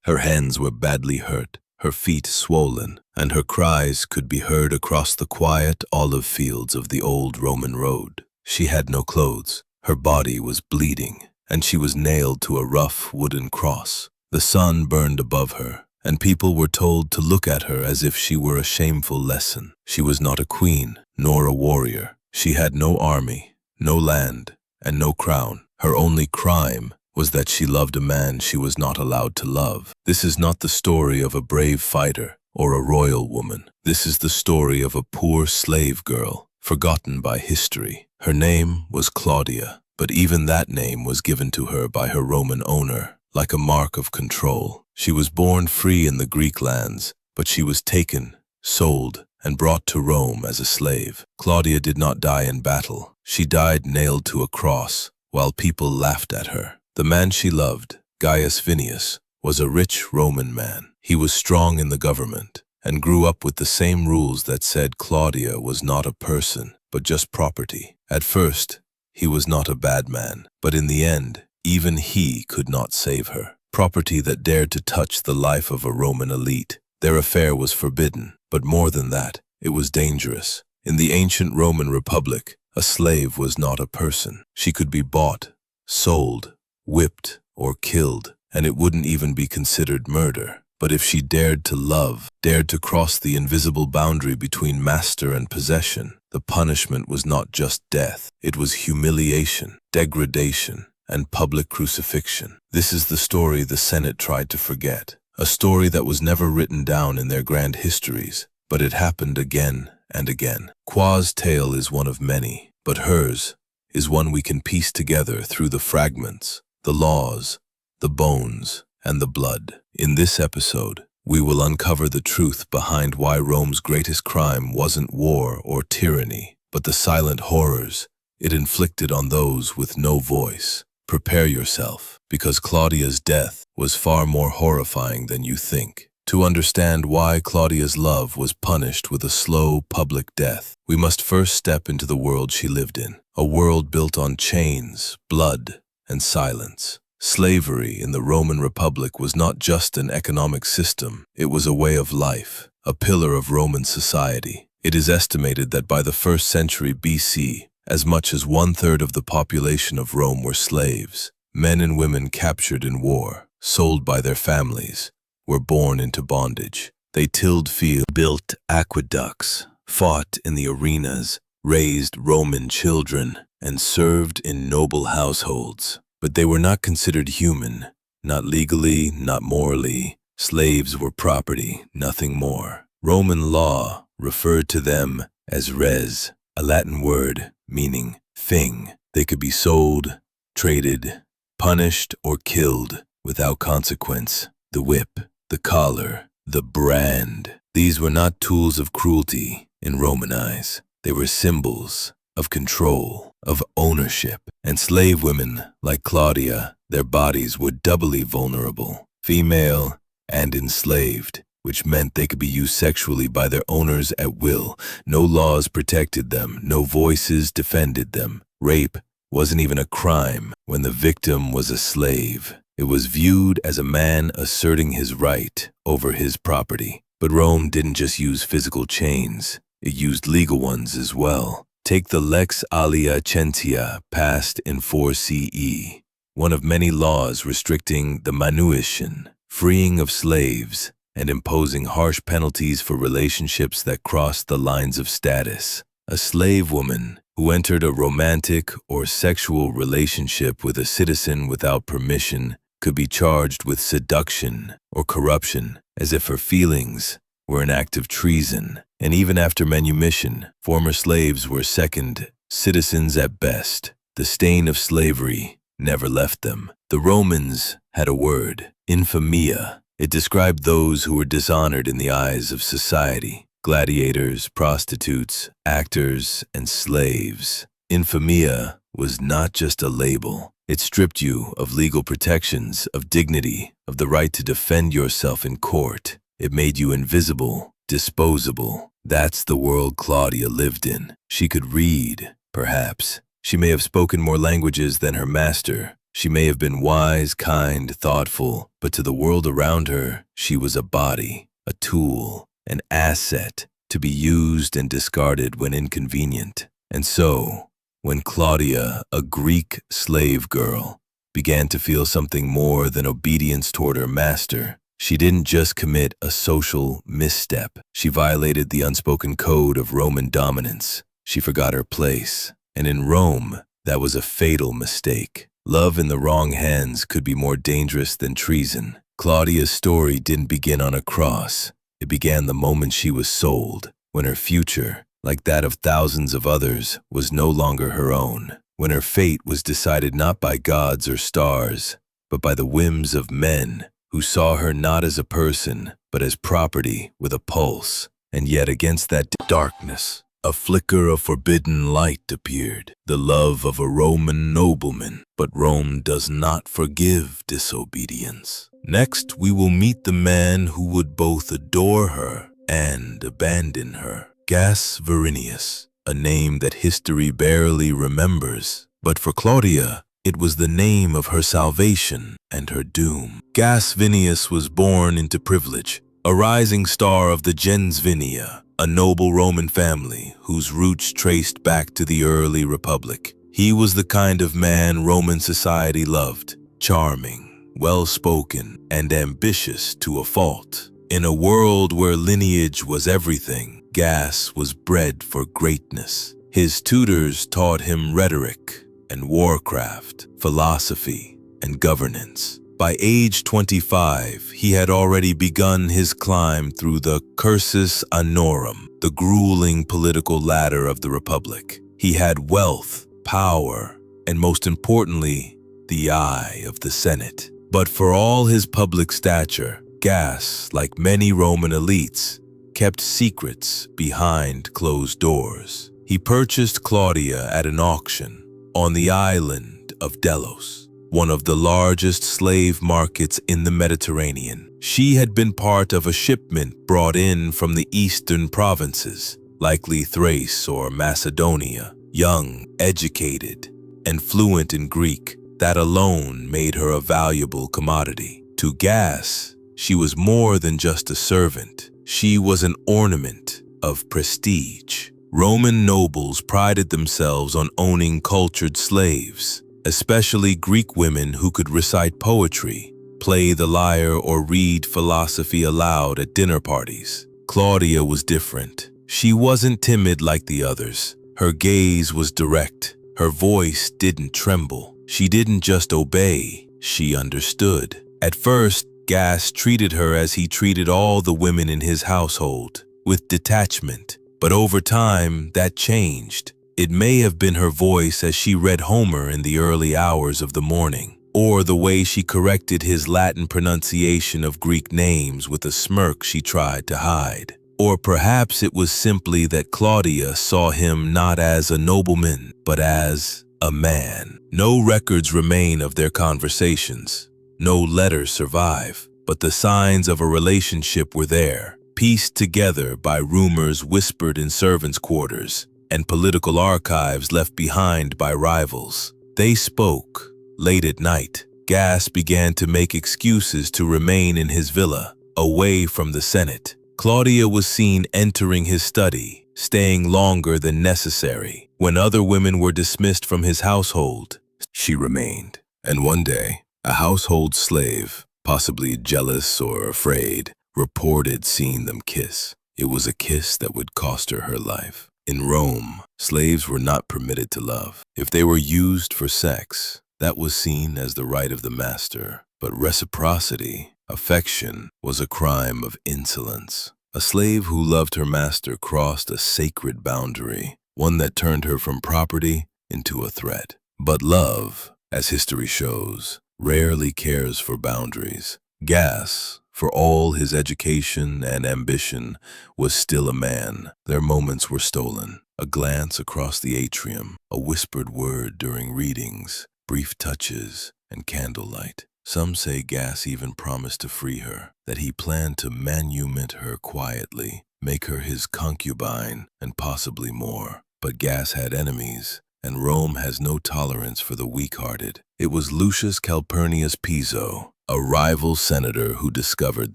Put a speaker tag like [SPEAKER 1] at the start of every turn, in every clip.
[SPEAKER 1] Her hands were badly hurt, her feet swollen, and her cries could be heard across the quiet olive fields of the old Roman road. She had no clothes, her body was bleeding, and she was nailed to a rough wooden cross. The sun burned above her, and people were told to look at her as if she were a shameful lesson. She was not a queen, nor a warrior. She had no army, no land, and no crown. Her only crime was that she loved a man she was not allowed to love. This is not the story of a brave fighter or a royal woman. This is the story of a poor slave girl, forgotten by history. Her name was Claudia, but even that name was given to her by her Roman owner, like a mark of control. She was born free in the Greek lands, but she was taken, sold, and brought to Rome as a slave. Claudia did not die in battle. She died nailed to a cross, while people laughed at her. The man she loved, Gaius Vinius, was a rich Roman man. He was strong in the government, and grew up with the same rules that said Claudia was not a person, but just property. At first, he was not a bad man, but in the end, even he could not save her. Property that dared to touch the life of a Roman elite. Their affair was forbidden, but more than that, it was dangerous. In the ancient Roman Republic, a slave was not a person. She could be bought, sold, whipped, or killed, and it wouldn't even be considered murder. But if she dared to love, dared to cross the invisible boundary between master and possession, the punishment was not just death. It was humiliation, degradation, and public crucifixion. This is the story the Senate tried to forget, a story that was never written down in their grand histories, but it happened again and again. Qua's tale is one of many, but hers is one we can piece together through the fragments, the laws, the bones, and the blood. In this episode, we will uncover the truth behind why Rome's greatest crime wasn't war or tyranny, but the silent horrors it inflicted on those with no voice. Prepare yourself, because Claudia's death was far more horrifying than you think. To understand why Claudia's love was punished with a slow public death, we must first step into the world she lived in, a world built on chains, blood, and silence. Slavery in the Roman Republic was not just an economic system, it was a way of life, a pillar of Roman society. It is estimated that by the 1st century BC, as much as 1/3 of the population of Rome were slaves. Men and women captured in war, sold by their families, were born into bondage. They tilled fields, built aqueducts, fought in the arenas, raised Roman children, and served in noble households. But they were not considered human, not legally, not morally. Slaves were property, nothing more. Roman law referred to them as res, a Latin word meaning thing. They could be sold, traded, punished, or killed without consequence. The whip, the collar, the brand. These were not tools of cruelty in Roman eyes. They were symbols of control, of ownership. And slave women like Claudia, their bodies were doubly vulnerable, female and enslaved, which meant they could be used sexually by their owners at will. No laws protected them, no voices defended them. Rape wasn't even a crime when the victim was a slave. It was viewed as a man asserting his right over his property. But Rome didn't just use physical chains, it used legal ones as well. Take the Lex Aliacentia, passed in 4 CE, one of many laws restricting the manumission, freeing of slaves, and imposing harsh penalties for relationships that crossed the lines of status. A slave woman who entered a romantic or sexual relationship with a citizen without permission could be charged with seduction or corruption, as if her feelings were an act of treason. And even after manumission, former slaves were second citizens at best. The stain of slavery never left them. The Romans had a word, infamia. It described those who were dishonored in the eyes of society: gladiators, prostitutes, actors, and slaves. Infamia was not just a label. It stripped you of legal protections, of dignity, of the right to defend yourself in court. It made you invisible, disposable. That's the world Claudia lived in. She could read, perhaps. She may have spoken more languages than her master. She may have been wise, kind, thoughtful, but to the world around her, she was a body, a tool, an asset to be used and discarded when inconvenient. And so, when Claudia, a Greek slave girl, began to feel something more than obedience toward her master, she didn't just commit a social misstep. She violated the unspoken code of Roman dominance. She forgot her place. And in Rome, that was a fatal mistake. Love in the wrong hands could be more dangerous than treason. Claudia's story didn't begin on a cross. It began the moment she was sold, when her future, like that of thousands of others, was no longer her own. When her fate was decided not by gods or stars, but by the whims of men who saw her not as a person, but as property with a pulse. And yet against that darkness, a flicker of forbidden light appeared, the love of a Roman nobleman. But Rome does not forgive disobedience. Next, we will meet the man who would both adore her and abandon her. Gaius Verinius, a name that history barely remembers. But for Claudia, it was the name of her salvation and her doom. Gaius Verinius was born into privilege, a rising star of the gens Vinia, a noble Roman family whose roots traced back to the early Republic. He was the kind of man Roman society loved, charming, well-spoken, and ambitious to a fault. In a world where lineage was everything, Gaius was bred for greatness. His tutors taught him rhetoric and warcraft, philosophy and governance. By age 25, he had already begun his climb through the cursus honorum, the grueling political ladder of the Republic. He had wealth, power, and most importantly, the eye of the Senate. But for all his public stature, Gaius, like many Roman elites, kept secrets behind closed doors. He purchased Claudia at an auction on the island of Delos, one of the largest slave markets in the Mediterranean. She had been part of a shipment brought in from the eastern provinces, likely Thrace or Macedonia. Young, educated, and fluent in Greek, that alone made her a valuable commodity. To Gaius, she was more than just a servant. She was an ornament of prestige. Roman nobles prided themselves on owning cultured slaves, especially Greek women who could recite poetry, play the lyre, or read philosophy aloud at dinner parties. Claudia was different. She wasn't timid like the others. Her gaze was direct. Her voice didn't tremble. She didn't just obey, she understood. At first, Gaius treated her as he treated all the women in his household, with detachment. But over time, that changed. It may have been her voice as she read Homer in the early hours of the morning, or the way she corrected his Latin pronunciation of Greek names with a smirk she tried to hide. Or perhaps it was simply that Claudia saw him not as a nobleman, but as a man. No records remain of their conversations. No letters survive, but the signs of a relationship were there, pieced together by rumors whispered in servants' quarters and political archives left behind by rivals. They spoke. Late at night, Gaius began to make excuses to remain in his villa, away from the Senate. Claudia was seen entering his study, staying longer than necessary. When other women were dismissed from his household, she remained. And one day, a household slave, possibly jealous or afraid, reported seeing them kiss. It was a kiss that would cost her her life. In Rome, slaves were not permitted to love. If they were used for sex, that was seen as the right of the master. But reciprocity, affection, was a crime of insolence. A slave who loved her master crossed a sacred boundary, one that turned her from property into a threat. But love, as history shows, rarely cares for boundaries. Gaius, for all his education and ambition, was still a man. Their moments were stolen. A glance across the atrium, a whispered word during readings, brief touches, and candlelight. Some say Gaius even promised to free her, that he planned to manumit her quietly, make her his concubine, and possibly more. But Gaius had enemies. and Rome has no tolerance for the weak-hearted. It was Lucius Calpurnius Piso, a rival senator, who discovered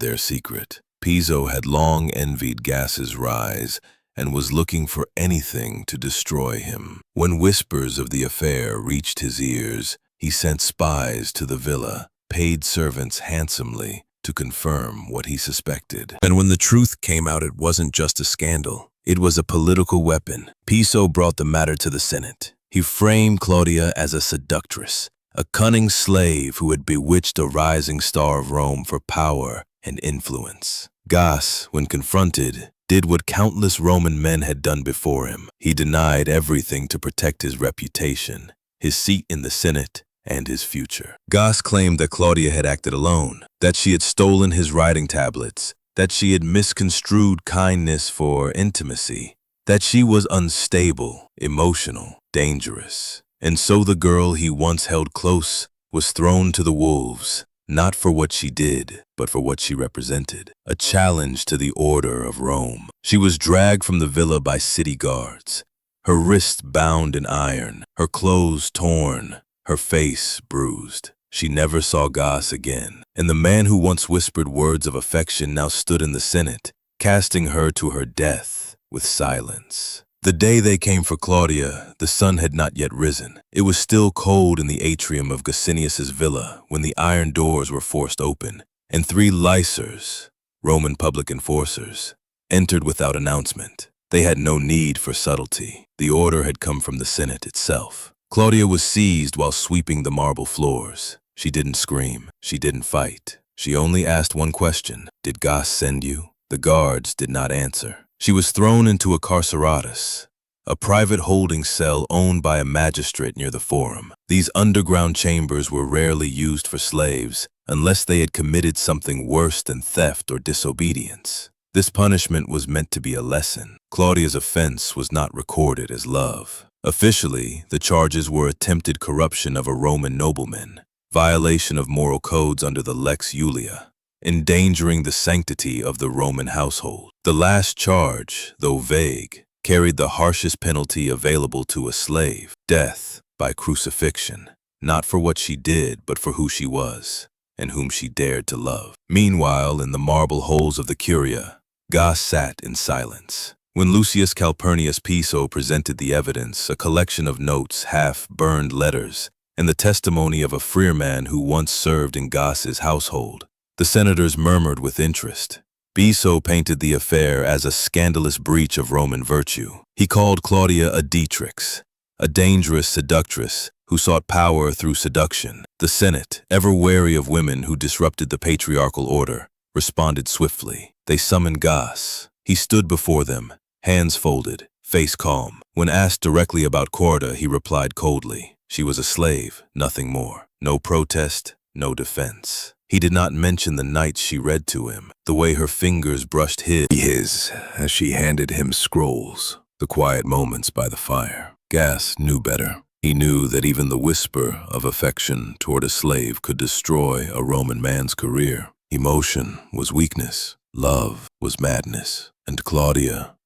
[SPEAKER 1] their secret. Piso had long envied Gas's rise and was looking for anything to destroy him. When whispers of the affair reached his ears, he sent spies to the villa, paid servants handsomely to confirm what he suspected. And when the truth came out, it wasn't just a scandal. It was a political weapon. Piso brought the matter to the Senate. He framed Claudia as a seductress, a cunning slave who had bewitched a rising star of Rome for power and influence. Gas, when confronted, did what countless Roman men had done before him. He denied everything to protect his reputation, his seat in the Senate, and his future. Gas claimed that Claudia had acted alone, that she had stolen his writing tablets, that she had misconstrued kindness for intimacy, that she was unstable, emotional, dangerous. And so the girl he once held close was thrown to the wolves, not for what she did, but for what she represented, a challenge to the order of Rome. She was dragged from the villa by city guards, her wrists bound in iron, her clothes torn, her face bruised. She never saw Gas again, and the man who once whispered words of affection now stood in the Senate, casting her to her death with silence. The day they came for Claudia, the sun had not yet risen. It was still cold in the atrium of Gasinius's villa when the iron doors were forced open, and 3 Lysers, Roman public enforcers, entered without announcement. They had no need for subtlety. The order had come from the Senate itself. Claudia was seized while sweeping the marble floors. She didn't scream. She didn't fight. She only asked one question: "Did Gas send you?" The guards did not answer. She was thrown into a carceratus, a private holding cell owned by a magistrate near the Forum. These underground chambers were rarely used for slaves unless they had committed something worse than theft or disobedience. This punishment was meant to be a lesson. Claudia's offense was not recorded as love. Officially, the charges were attempted corruption of a Roman nobleman, violation of moral codes under the Lex Julia, endangering the sanctity of the Roman household. The last charge, though vague, carried the harshest penalty available to a slave: death by crucifixion, not for what she did, but for who she was, and whom she dared to love. Meanwhile, in the marble halls of the Curia, Gas sat in silence. When Lucius Calpurnius Piso presented the evidence, a collection of notes, half-burned letters, and the testimony of a freerman who once served in Gas's household, the senators murmured with interest. Piso painted the affair as a scandalous breach of Roman virtue. He called Claudia a Dietrix, a dangerous seductress who sought power through seduction. The Senate, ever wary of women who disrupted the patriarchal order, responded swiftly. They summoned Gas. He stood before them, hands folded, face calm. When asked directly about Claudia, he replied coldly. She was a slave, nothing more. No protest, no defense. He did not mention the nights she read to him, the way her fingers brushed his as she handed him scrolls, the quiet moments by the fire. Gas knew better. He knew that even the whisper of affection toward a slave could destroy a Roman man's career. Emotion was weakness. Love was madness. And Claudia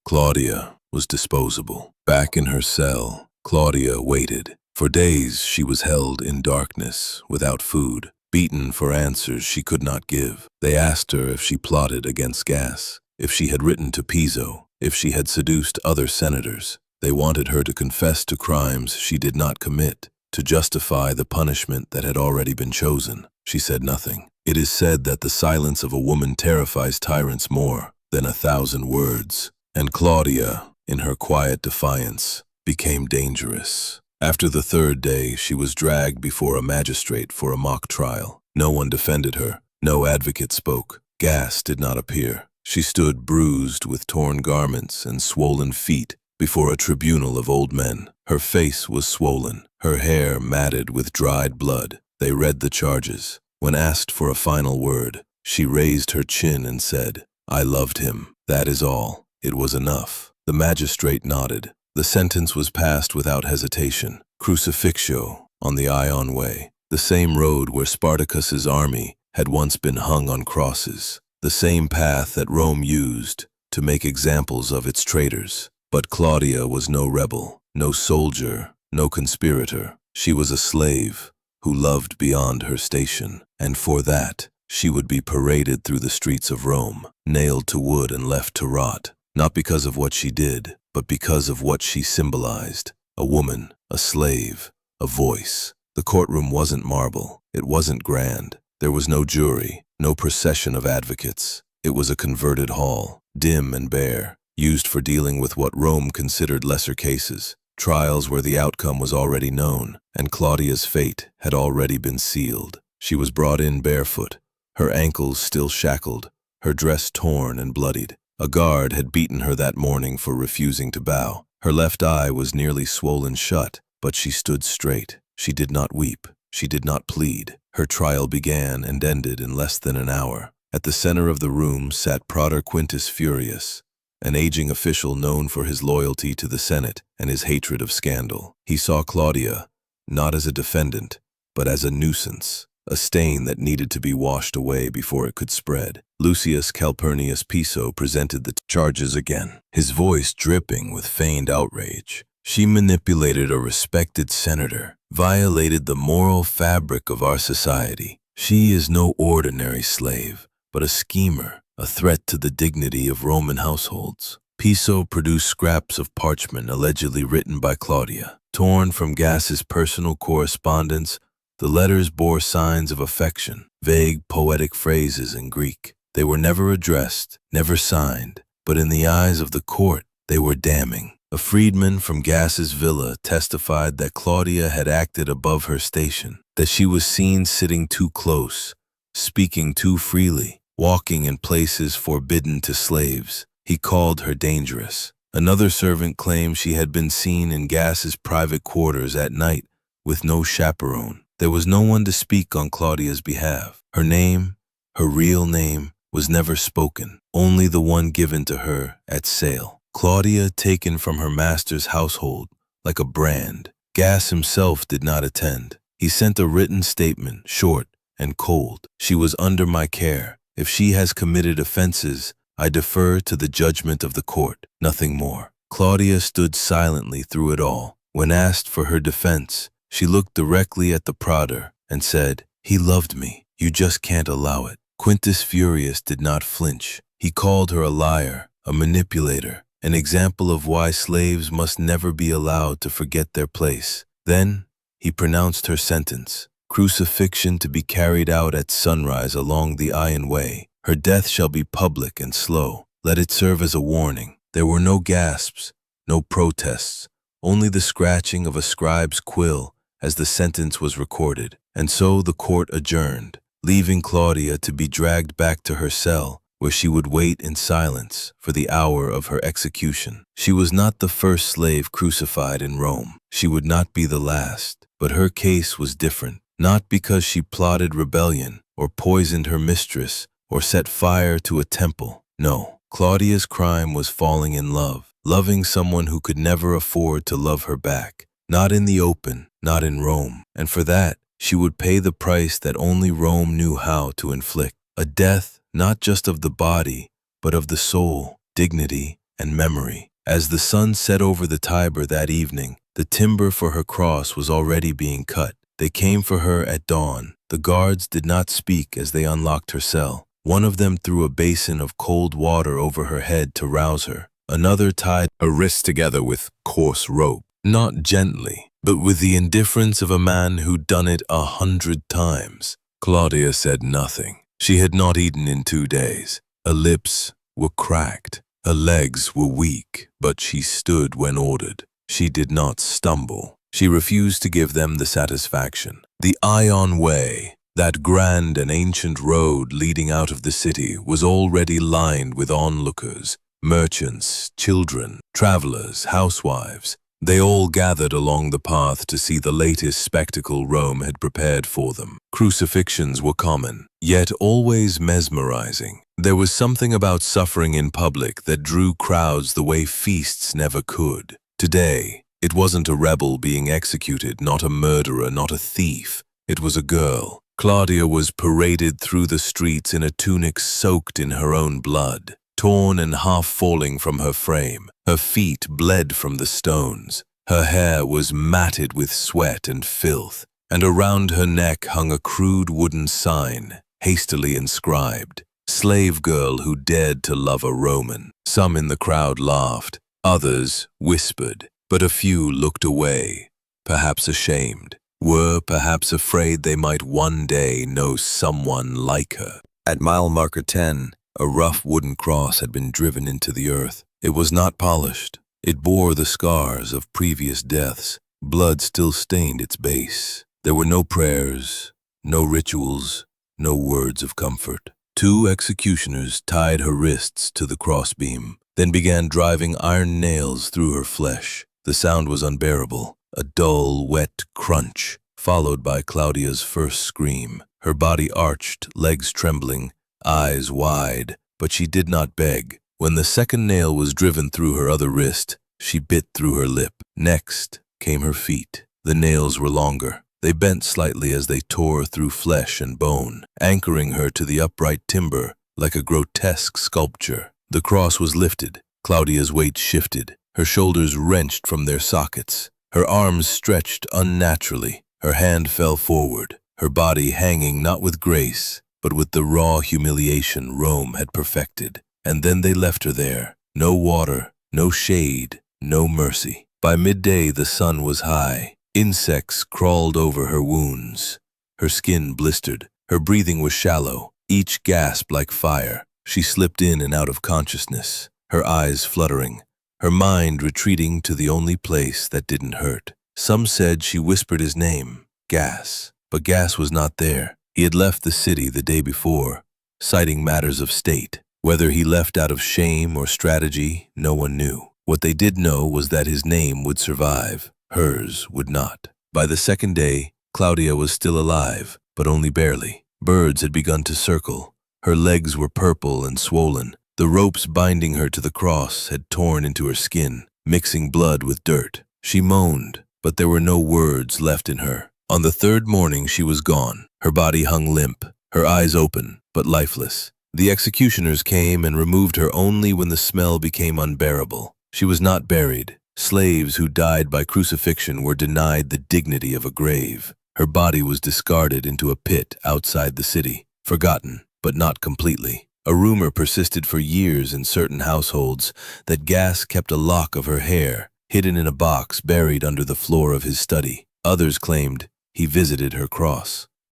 [SPEAKER 1] was disposable. Back in her cell, Claudia waited. For days she was held in darkness, without food, beaten for answers she could not give. They asked her if she plotted against Gas, if she had written to Piso, if she had seduced other senators. They wanted her to confess to crimes she did not commit, to justify the punishment that had already been chosen. She said nothing. It is said that the silence of a woman terrifies tyrants more than 1,000 words, and Claudia, in her quiet defiance, became dangerous. After the 3rd day, she was dragged before a magistrate for a mock trial. No one defended her. No advocate spoke. Gas did not appear. She stood bruised with torn garments and swollen feet before a tribunal of old men. Her face was swollen, her hair matted with dried blood. They read the charges. When asked for a final word, she raised her chin and said, "I loved him. That is all." It was enough. The magistrate nodded. The sentence was passed without hesitation. Crucifixion, on the Ion Way, the same road where Spartacus's army had once been hung on crosses, the same path that Rome used to make examples of its traitors. But Claudia was no rebel, no soldier, no conspirator. She was a slave who loved beyond her station, and for that, she would be paraded through the streets of Rome, nailed to wood and left to rot, not because of what she did, but because of what she symbolized. A woman, a slave, a voice. The courtroom wasn't marble. It wasn't grand. There was no jury, no procession of advocates. It was a converted hall, dim and bare, used for dealing with what Rome considered lesser cases, trials where the outcome was already known, and Claudia's fate had already been sealed. She was brought in barefoot, her ankles still shackled, her dress torn and bloodied. A guard had beaten her that morning for refusing to bow. Her left eye was nearly swollen shut, but she stood straight. She did not weep. She did not plead. Her trial began and ended in less than an hour. At the center of the room sat Praetor Quintus Furius, an aging official known for his loyalty to the Senate and his hatred of scandal. He saw Claudia not as a defendant, but as a nuisance, a stain that needed to be washed away before it could spread. Lucius Calpurnius Piso presented the charges again, his voice dripping with feigned outrage. She manipulated a respected senator, violated the moral fabric of our society. She is no ordinary slave, but a schemer, a threat to the dignity of Roman households. Piso produced scraps of parchment allegedly written by Claudia. Torn from Gaius's personal correspondence, the letters bore signs of affection, vague poetic phrases in Greek. They were never addressed, never signed, but in the eyes of the court, they were damning. A freedman from Gaius's villa testified that Claudia had acted above her station, that she was seen sitting too close, speaking too freely, walking in places forbidden to slaves. He called her dangerous. Another servant claimed she had been seen in Gaius's private quarters at night with no chaperone. There was no one to speak on Claudia's behalf. Her name, her real name, was never spoken, only the one given to her at sale. Claudia taken from her master's household like a brand. Gaius himself did not attend. He sent a written statement, short and cold. She was under my care. If she has committed offenses, I defer to the judgment of the court, nothing more. Claudia stood silently through it all. When asked for her defense, she looked directly at the praetor and said, "He loved me. You just can't allow it." Quintus Furius did not flinch. He called her a liar, a manipulator, an example of why slaves must never be allowed to forget their place. Then he pronounced her sentence, crucifixion to be carried out at sunrise along the Iron Way. Her death shall be public and slow. Let it serve as a warning. There were no gasps, no protests, only the scratching of a scribe's quill as the sentence was recorded. And so the court adjourned, leaving Claudia to be dragged back to her cell, where she would wait in silence for the hour of her execution. She was not the first slave crucified in Rome. She would not be the last. But her case was different, not because she plotted rebellion or poisoned her mistress or set fire to a temple. No, Claudia's crime was falling in love, loving someone who could never afford to love her back. Not in the open, not in Rome. And for that, she would pay the price that only Rome knew how to inflict. A death not just of the body, but of the soul, dignity, and memory. As the sun set over the Tiber that evening, the timber for her cross was already being cut. They came for her at dawn. The guards did not speak as they unlocked her cell. One of them threw a basin of cold water over her head to rouse her. Another tied her wrists together with coarse rope, not gently, but with the indifference of a man who'd done it 100 times. Claudia said nothing. She had not eaten in 2 days. Her lips were cracked. Her legs were weak, but she stood when ordered. She did not stumble. She refused to give them the satisfaction. The Iron Way, that grand and ancient road leading out of the city, was already lined with onlookers, merchants, children, travelers, housewives. They all gathered along the path to see the latest spectacle Rome had prepared for them. Crucifixions were common, yet always mesmerizing. There was something about suffering in public that drew crowds the way feasts never could. Today, it wasn't a rebel being executed, not a murderer, not a thief. It was a girl. Claudia was paraded through the streets in a tunic soaked in her own blood, torn and half falling from her frame. Her feet bled from the stones. Her hair was matted with sweat and filth, and around her neck hung a crude wooden sign, hastily inscribed, "Slave girl who dared to love a Roman." Some in the crowd laughed, others whispered, but a few looked away, perhaps ashamed, were perhaps afraid they might one day know someone like her. At mile marker 10, a rough wooden cross had been driven into the earth. It was not polished. It bore the scars of previous deaths. Blood still stained its base. There were no prayers, no rituals, no words of comfort. 2 executioners tied her wrists to the crossbeam, then began driving iron nails through her flesh. The sound was unbearable, a dull, wet crunch, followed by Claudia's first scream. Her body arched, legs trembling, eyes wide, but she did not beg. When the second nail was driven through her other wrist, she bit through her lip. Next came her feet. The nails were longer. They bent slightly as they tore through flesh and bone, anchoring her to the upright timber like a grotesque sculpture. The cross was lifted. Claudia's weight shifted. Her shoulders wrenched from their sockets. Her arms stretched unnaturally. Her hand fell forward, her body hanging not with grace, but with the raw humiliation Rome had perfected. And then they left her there. No water, no shade, no mercy. By midday the sun was high. Insects crawled over her wounds. Her skin blistered. Her breathing was shallow. Each gasped like fire. She slipped in and out of consciousness, her eyes fluttering, her mind retreating to the only place that didn't hurt. Some said she whispered his name, Gas. But Gas was not there. He had left the city the day before, citing matters of state. Whether he left out of shame or strategy, no one knew. What they did know was that his name would survive. Hers would not. By the second day, Claudia was still alive, but only barely. Birds had begun to circle. Her legs were purple and swollen. The ropes binding her to the cross had torn into her skin, mixing blood with dirt. She moaned, but there were no words left in her. On the third morning she was gone. Her body hung limp, her eyes open, but lifeless. The executioners came and removed her only when the smell became unbearable. She was not buried. Slaves who died by crucifixion were denied the dignity of a grave. Her body was discarded into a pit outside the city, forgotten, but not completely. A rumor persisted for years in certain households that Gas kept a lock of her hair hidden in a box buried under the floor of his study. Others claimed he visited her cross.